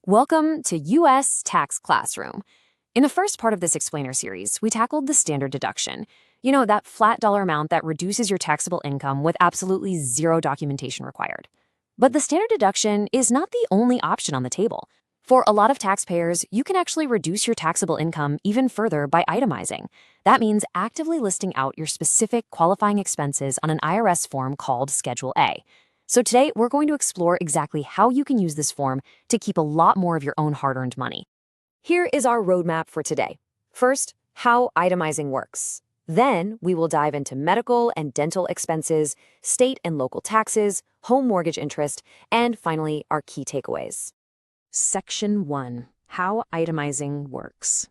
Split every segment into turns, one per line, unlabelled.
Welcome to US Tax Classroom. In the first part of this explainer series, we tackled the standard deduction. You know, that flat dollar amount that reduces your taxable income with absolutely zero documentation required. But the standard deduction is not the only option on the table. For a lot of taxpayers, you can actually reduce your taxable income even further by itemizing. That means actively listing out your specific qualifying expenses on an IRS form called Schedule A. So today, we're going to explore exactly how you can use this form to keep a lot more of your own hard-earned money. Here is our roadmap for today. First, how itemizing works. Then, we will dive into medical and dental expenses, state and local taxes, home mortgage interest, and finally, our key takeaways. Section 1. How itemizing works.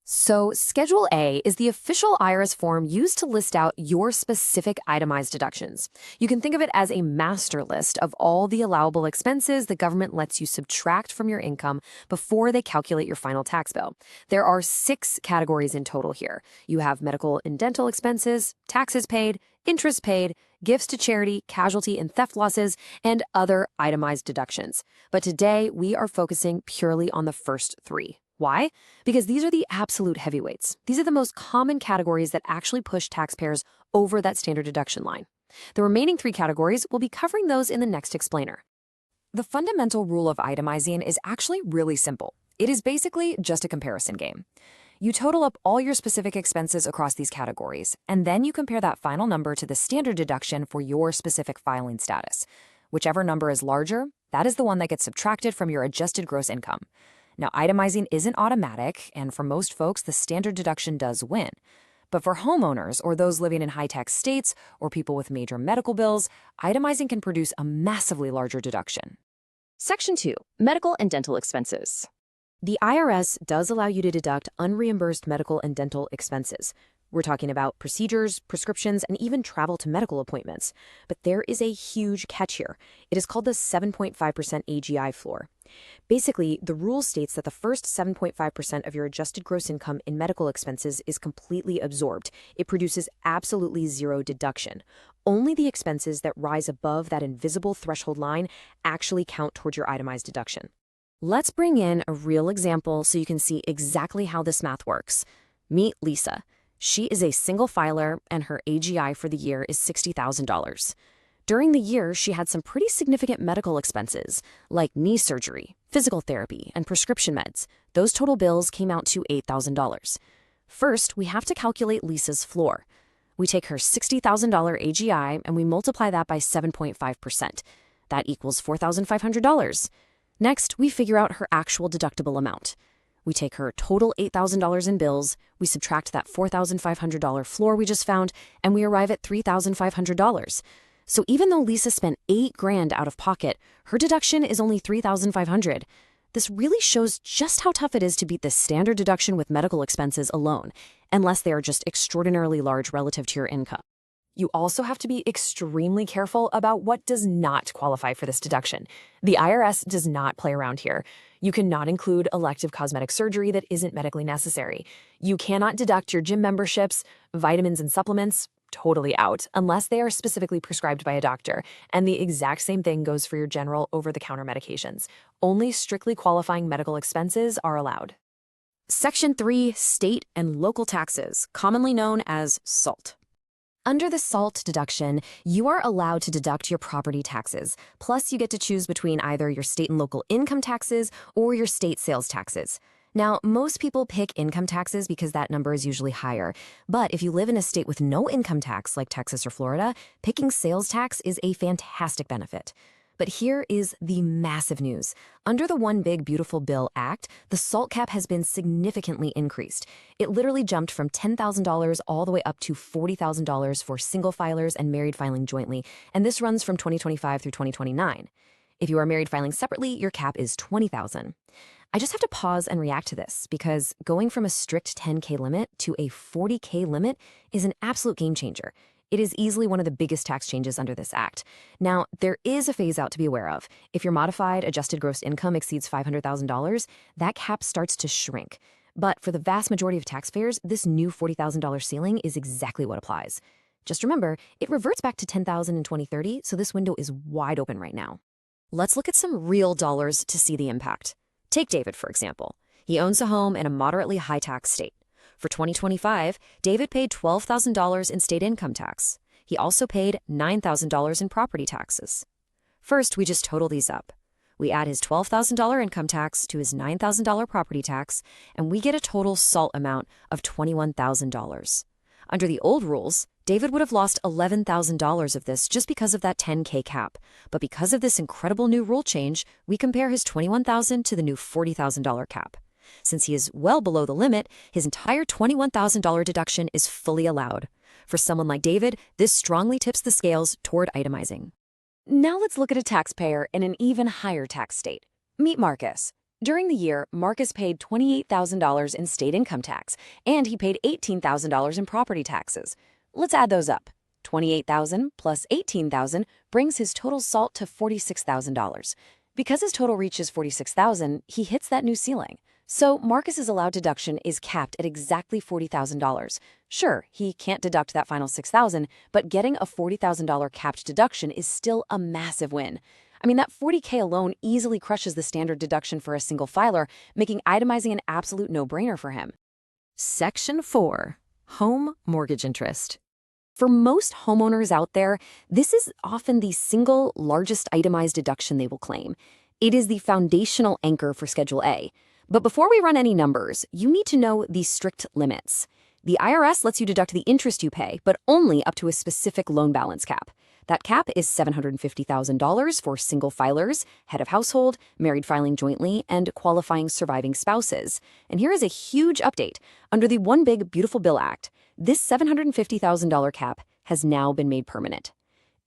So, Schedule A is the official IRS form used to list out your specific itemized deductions. You can think of it as a master list of all the allowable expenses the government lets you subtract from your income before they calculate your final tax bill. There are 6 categories in total here. You have medical and dental expenses, taxes paid, interest paid, gifts to charity, casualty and theft losses, and other itemized deductions. But today, we are focusing purely on the first 3. Why? Because these are the absolute heavyweights. These are the most common categories that actually push taxpayers over that standard deduction line. The remaining 3 categories, we'll be covering those in the next explainer. The fundamental rule of itemizing is actually really simple. It is basically just a comparison game. You total up all your specific expenses across these categories, and then you compare that final number to the standard deduction for your specific filing status. Whichever number is larger, that is the one that gets subtracted from your adjusted gross income. Now, itemizing isn't automatic, and for most folks, the standard deduction does win. But for homeowners or those living in high-tax states or people with major medical bills, itemizing can produce a massively larger deduction. Section 2. Medical and dental expenses. The IRS does allow you to deduct unreimbursed medical and dental expenses. We're talking about procedures, prescriptions, and even travel to medical appointments. But there is a huge catch here. It is called the 7.5% AGI floor. Basically, the rule states that the first 7.5% of your adjusted gross income in medical expenses is completely absorbed. It produces absolutely zero deduction. Only the expenses that rise above that invisible threshold line actually count towards your itemized deduction. Let's bring in a real example so you can see exactly how this math works. Meet Lisa. She is a single filer, and her AGI for the year is $60,000. During the year, she had some pretty significant medical expenses, like knee surgery, physical therapy, and prescription meds. Those total bills came out to $8,000. First, we have to calculate Lisa's floor. We take her $60,000 AGI, and we multiply that by 7.5%. That equals $4,500. Next, we figure out her actual deductible amount. We take her total $8,000 in bills, we subtract that $4,500 floor we just found, and we arrive at $3,500. So even though Lisa spent $8,000 out of pocket, her deduction is only $3,500. This really shows just how tough it is to beat the standard deduction with medical expenses alone, unless they are just extraordinarily large relative to your income. You also have to be extremely careful about what does not qualify for this deduction. The IRS does not play around here. You cannot include elective cosmetic surgery that isn't medically necessary. You cannot deduct your gym memberships, vitamins and supplements, totally out, unless they are specifically prescribed by a doctor. And the exact same thing goes for your general over-the-counter medications. Only strictly qualifying medical expenses are allowed. Section 3, State and Local Taxes, commonly known as SALT. Under the SALT deduction, you are allowed to deduct your property taxes, plus you get to choose between either your state and local income taxes or your state sales taxes. Now, most people pick income taxes because that number is usually higher, but if you live in a state with no income tax like Texas or Florida, picking sales tax is a fantastic benefit. But here is the massive news. Under the One Big Beautiful Bill Act, the SALT cap has been significantly increased. It literally jumped from $10,000 all the way up to $40,000 for single filers and married filing jointly, and this runs from 2025 through 2029. If you are married filing separately, your cap is $20,000. I just have to pause and react to this because going from a strict $10K limit to a $40K limit is an absolute game changer. It is easily one of the biggest tax changes under this act. Now, there is a phase out to be aware of. If your modified adjusted gross income exceeds $500,000, that cap starts to shrink. But for the vast majority of taxpayers, this new $40,000 ceiling is exactly what applies. Just remember, it reverts back to $10,000 in 2030, so this window is wide open right now. Let's look at some real dollars to see the impact. Take David, for example. He owns a home in a moderately high-tax state. For 2025, David paid $12,000 in state income tax. He also paid $9,000 in property taxes. First, we just total these up. We add his $12,000 income tax to his $9,000 property tax, and we get a total SALT amount of $21,000. Under the old rules, David would have lost $11,000 of this just because of that $10K cap. But because of this incredible new rule change, we compare his $21,000 to the new $40,000 cap. Since he is well below the limit, his entire $21,000 deduction is fully allowed. For someone like David, this strongly tips the scales toward itemizing. Now let's look at a taxpayer in an even higher tax state. Meet Marcus. During the year, Marcus paid $28,000 in state income tax, and he paid $18,000 in property taxes. Let's add those up. $28,000 plus $18,000 brings his total SALT to $46,000. Because his total reaches $46,000, he hits that new ceiling. So Marcus's allowed deduction is capped at exactly $40,000. Sure, he can't deduct that final $6,000, but getting a $40,000 capped deduction is still a massive win. I mean, that $40K alone easily crushes the standard deduction for a single filer, making itemizing an absolute no-brainer for him. Section 4. Home mortgage interest. For most homeowners out there, this is often the single largest itemized deduction they will claim. It is the foundational anchor for Schedule A. But before we run any numbers, you need to know the strict limits. The IRS lets you deduct the interest you pay, but only up to a specific loan balance cap. That cap is $750,000 for single filers, head of household, married filing jointly, and qualifying surviving spouses. And here is a huge update. Under the One Big Beautiful Bill Act, this $750,000 cap has now been made permanent.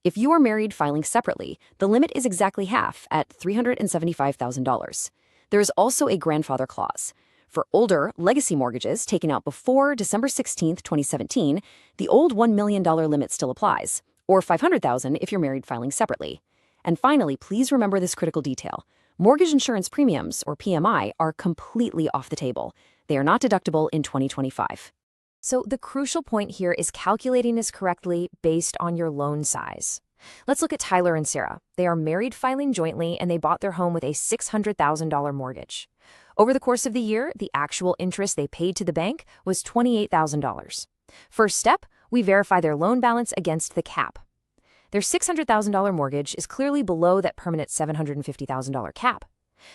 If you are married filing separately, the limit is exactly half at $375,000. There is also a grandfather clause. For older legacy mortgages taken out before December 16, 2017, the old $1 million limit still applies, or $500,000 if you're married filing separately. And finally, please remember this critical detail. Mortgage insurance premiums, or PMI, are completely off the table. They are not deductible in 2025. So the crucial point here is calculating this correctly based on your loan size. Let's look at Tyler and Sarah. They are married filing jointly, and they bought their home with a $600,000 mortgage. Over the course of the year, the actual interest they paid to the bank was $28,000. First step, we verify their loan balance against the cap. Their $600,000 mortgage is clearly below that permanent $750,000 cap.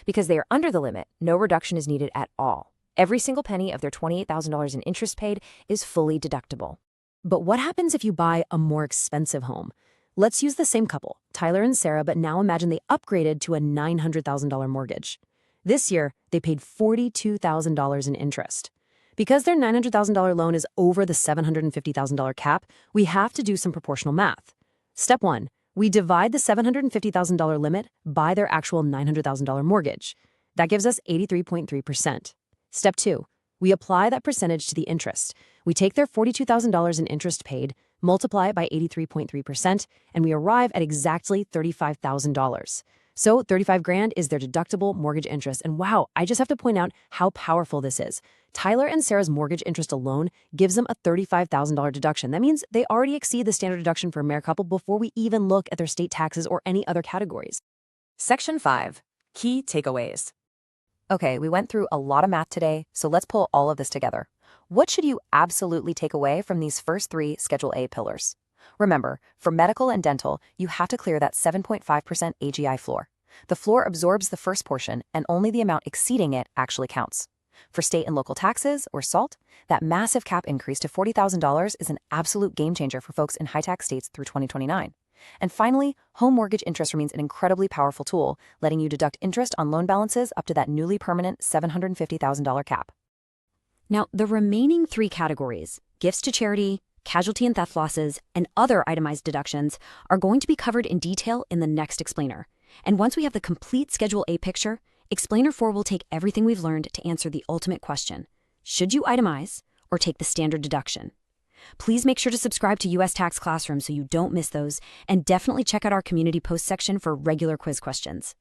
Because they are under the limit, no reduction is needed at all. Every single penny of their $28,000 in interest paid is fully deductible. But what happens if you buy a more expensive home? Let's use the same couple, Tyler and Sarah, but now imagine they upgraded to a $900,000 mortgage. This year, they paid $42,000 in interest. Because their $900,000 loan is over the $750,000 cap, we have to do some proportional math. Step 1, we divide the $750,000 limit by their actual $900,000 mortgage. That gives us 83.3%. Step 2, we apply that percentage to the interest. We take their $42,000 in interest paid, multiply it by 83.3%, and we arrive at exactly $35,000. So $35,000 is their deductible mortgage interest. And wow, I just have to point out how powerful this is. Tyler and Sarah's mortgage interest alone gives them a $35,000 deduction. That means they already exceed the standard deduction for a married couple before we even look at their state taxes or any other categories. Section 5. Key takeaways. Okay, we went through a lot of math today, so let's pull all of this together. What should you absolutely take away from these first 3 Schedule A pillars? Remember, for medical and dental, you have to clear that 7.5% AGI floor. The floor absorbs the first portion, and only the amount exceeding it actually counts. For state and local taxes, or SALT, that massive cap increase to $40,000 is an absolute game changer for folks in high-tax states through 2029. And finally, home mortgage interest remains an incredibly powerful tool, letting you deduct interest on loan balances up to that newly permanent $750,000 cap. Now, the remaining 3 categories, gifts to charity, casualty and theft losses, and other itemized deductions, are going to be covered in detail in the next explainer. And once we have the complete Schedule A picture, Explainer 4 will take everything we've learned to answer the ultimate question: should you itemize or take the standard deduction? Please make sure to subscribe to US Tax Classroom so you don't miss those, and definitely check out our community post section for regular quiz questions.